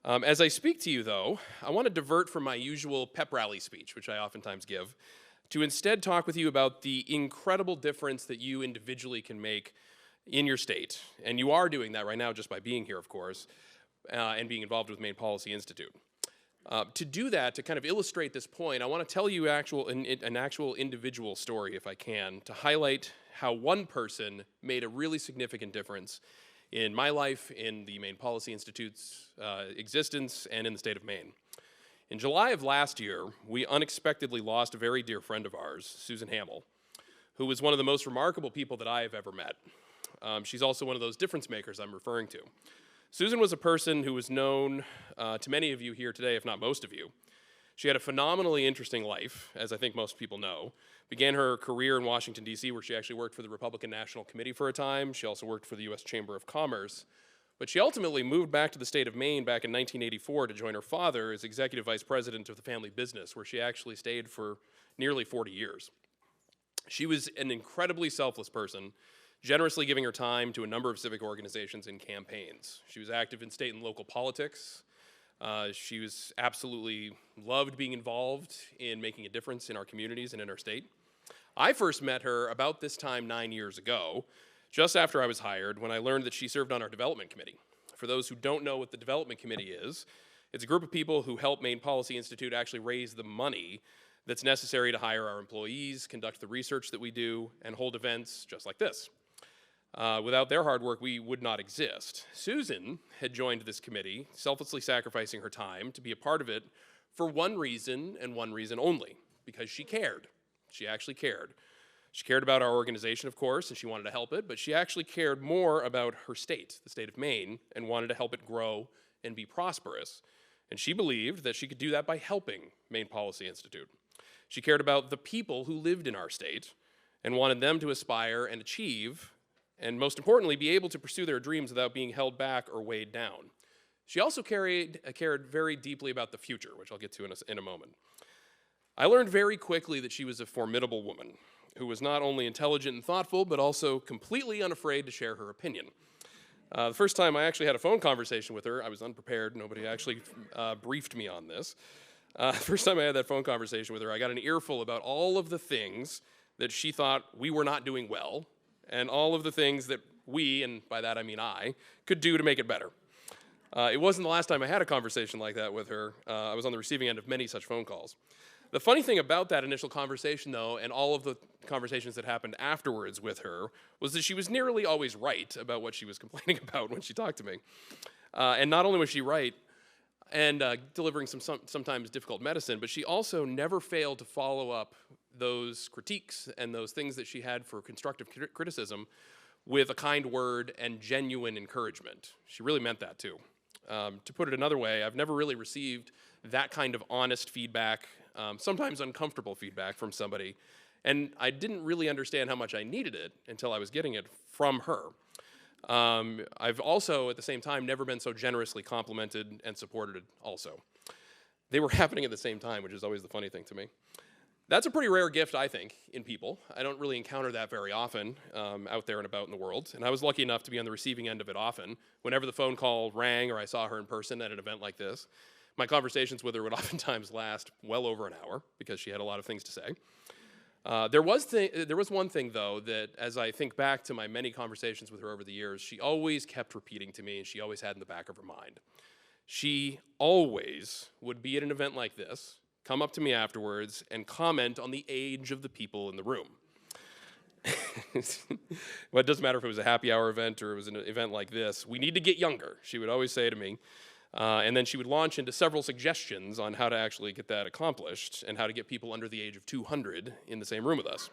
As I speak to you, though, I want to divert from my usual pep rally speech, which I oftentimes give, to instead talk with you about the incredible difference that you individually can make in your state. And you are doing that right now just by being here, of course, and being involved with Maine Policy Institute. To do that, to kind of illustrate this point, I want to tell you an actual individual story, if I can, to highlight how one person made a really significant difference in my life, in the Maine Policy Institute's existence, and in the state of Maine. In July of last year, we unexpectedly lost a very dear friend of ours, Susan Hamill, who was one of the most remarkable people that I have ever met. She's also one of those difference makers I'm referring to. Susan was a person who was known to many of you here today, if not most of you. She had a phenomenally interesting life, as I think most people know. Began her career in Washington, D.C., where she actually worked for the Republican National Committee for a time. She also worked for the U.S. Chamber of Commerce. But she ultimately moved back to the state of Maine back in 1984 to join her father as executive vice president of the family business, where she actually stayed for nearly 40 years. She was an incredibly selfless person, generously giving her time to a number of civic organizations and campaigns. She was active in state and local politics. She was absolutely loved being involved in making a difference in our communities and in our state. I first met her about this time 9 years ago, just after I was hired, when I learned that she served on our development committee. For those who don't know what the development committee is, it's a group of people who help Maine Policy Institute actually raise the money that's necessary to hire our employees, conduct the research that we do, and hold events just like this. Without their hard work, we would not exist. Susan had joined this committee, selflessly sacrificing her time to be a part of it for one reason and one reason only, because she cared. She actually cared. She cared about our organization, of course, and she wanted to help it, but she actually cared more about her state, the state of Maine, and wanted to help it grow and be prosperous. And she believed that she could do that by helping Maine Policy Institute. She cared about the people who lived in our state and wanted them to aspire and achieve, and most importantly, be able to pursue their dreams without being held back or weighed down. She also cared very deeply about the future, which I'll get to in a moment. I learned very quickly that she was a formidable woman who was not only intelligent and thoughtful, but also completely unafraid to share her opinion. The first time I actually had a phone conversation with her, I was unprepared. Nobody actually briefed me on this. The first time I had that phone conversation with her, I got an earful about all of the things that she thought we were not doing well, and all of the things that we, and by that I mean I, could do to make it better. It wasn't the last time I had a conversation like that with her. I was on the receiving end of many such phone calls. The funny thing about that initial conversation, though, and all of the conversations that happened afterwards with her, was that she was nearly always right about what she was complaining about when she talked to me. And not only was she right and delivering sometimes difficult medicine, but she also never failed to follow up those critiques and those things that she had for constructive criticism with a kind word and genuine encouragement. She really meant that too. To put it another way, I've never really received that kind of honest feedback, sometimes uncomfortable feedback from somebody, and I didn't really understand how much I needed it until I was getting it from her. I've also, at the same time, never been so generously complimented and supported also. They were happening at the same time, which is always the funny thing to me. That's a pretty rare gift, I think, in people. I don't really encounter that very often out there and about in the world, and I was lucky enough to be on the receiving end of it often. Whenever the phone call rang or I saw her in person at an event like this, my conversations with her would oftentimes last well over an hour because she had a lot of things to say. There was one thing, though, that as I think back to my many conversations with her over the years, she always kept repeating to me, and she always had in the back of her mind. She always would be at an event like this, come up to me afterwards, and comment on the age of the people in the room. Well, it doesn't matter if it was a happy hour event or it was an event like this. We need to get younger, she would always say to me. And then she would launch into several suggestions on how to actually get that accomplished and how to get people under the age of 200 in the same room with us.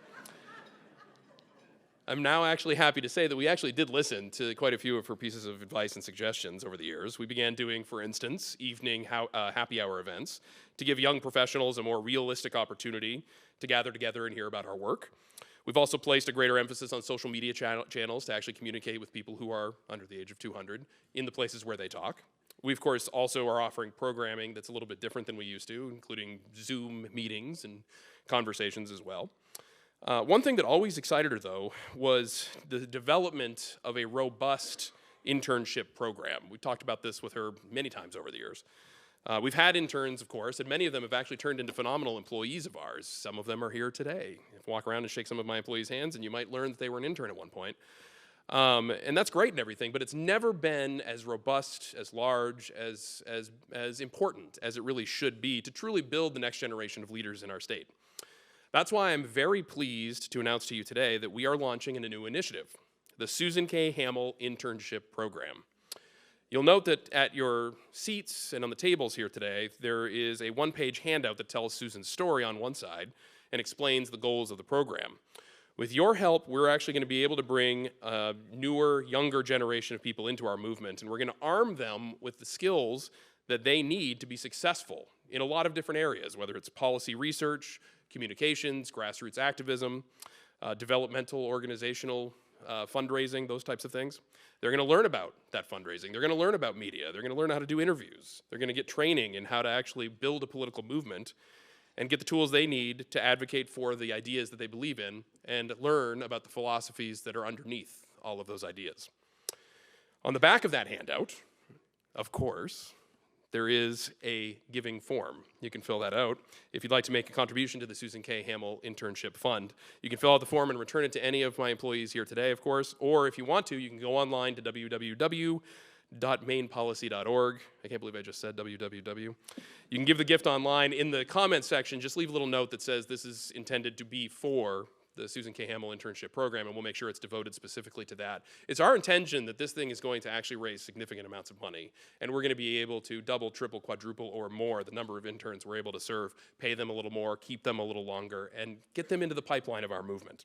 I'm now actually happy to say that we actually did listen to quite a few of her pieces of advice and suggestions over the years. We began doing, for instance, evening happy hour events to give young professionals a more realistic opportunity to gather together and hear about our work. We've also placed a greater emphasis on social media channels to actually communicate with people who are under the age of 200 in the places where they talk. We, of course, also are offering programming that's a little bit different than we used to, including Zoom meetings and conversations as well. One thing that always excited her, though, was the development of a robust internship program. We talked about this with her many times over the years. We've had interns, of course, and many of them have actually turned into phenomenal employees of ours. Some of them are here today. Walk around and shake some of my employees' hands, and you might learn that they were an intern at one point. And that's great and everything, but it's never been as robust, as large, as important as it really should be to truly build the next generation of leaders in our state. That's why I'm very pleased to announce to you today that we are launching a new initiative, the Susan K. Hamill Internship Program. You'll note that at your seats and on the tables here today, there is a one-page handout that tells Susan's story on one side and explains the goals of the program. With your help, we're actually going to be able to bring a newer, younger generation of people into our movement, and we're going to arm them with the skills that they need to be successful in a lot of different areas, whether it's policy research, communications, grassroots activism, developmental, organizational fundraising, those types of things. They're going to learn about that fundraising. They're going to learn about media. They're going to learn how to do interviews. They're going to get training in how to actually build a political movement and get the tools they need to advocate for the ideas that they believe in and learn about the philosophies that are underneath all of those ideas. On the back of that handout, of course, there is a giving form. You can fill that out. If you'd like to make a contribution to the Susan K. Hamill Internship Fund, you can fill out the form and return it to any of my employees here today, of course, or if you want to, you can go online to www.mainpolicy.org. I can't believe I just said www. You can give the gift online. In the comments section, just leave a little note that says this is intended to be for the Susan K. Hamill Internship Program, and we'll make sure it's devoted specifically to that. It's our intention that this thing is going to actually raise significant amounts of money, and we're going to be able to double, triple, quadruple, or more the number of interns we're able to serve, pay them a little more, keep them a little longer, and get them into the pipeline of our movement.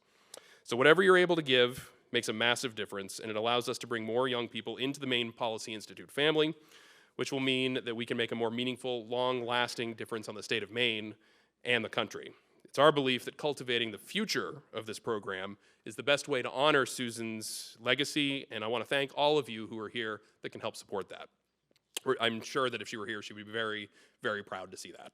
So whatever you're able to give makes a massive difference, and it allows us to bring more young people into the Maine Policy Institute family, which will mean that we can make a more meaningful, long-lasting difference on the state of Maine and the country. It's our belief that cultivating the future of this program is the best way to honor Susan's legacy, and I want to thank all of you who are here that can help support that. I'm sure that if she were here, she would be very, very proud to see that.